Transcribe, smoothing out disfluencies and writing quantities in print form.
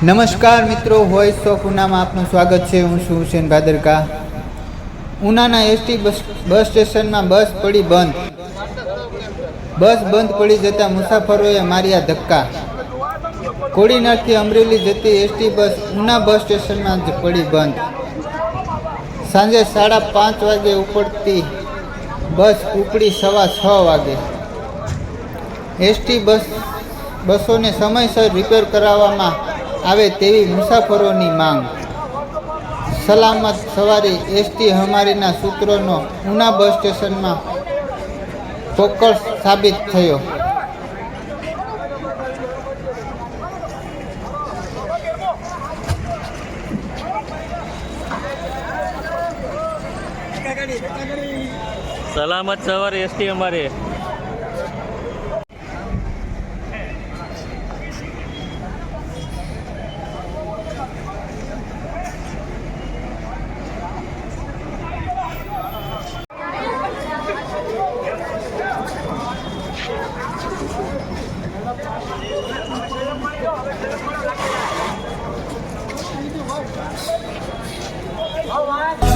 નમસ્કાર મિત્રો, voice of ઉનામાં આપનું સ્વાગત છે। હું છું હુસેન ભાદરકા। ઉનાના એસટી બસ સ્ટેશનમાં બસ પડી બંધ। બસ બંધ પડી જતા મુસાફરોએ માર્યા ધક્કા। કોડીનારથી અમરેલી જતી એસટી બસ ઉના બસ સ્ટેશનમાં જ પડી બંધ। સાંજે 5:30 વાગે ઉપડતી બસ ઉપડી 6:15 વાગે। એસટી બસોને સમયસર રિપેર કરાવવામાં આવે તેવી મુસાફરોની માંગ। સલામત સવારી એસટી હમારીના સૂત્રોનો ઉના બસ સ્ટેશનમાં ચોક્કસ સાબિત થયો। સલામત સવારી એસટી અમારે। Oh,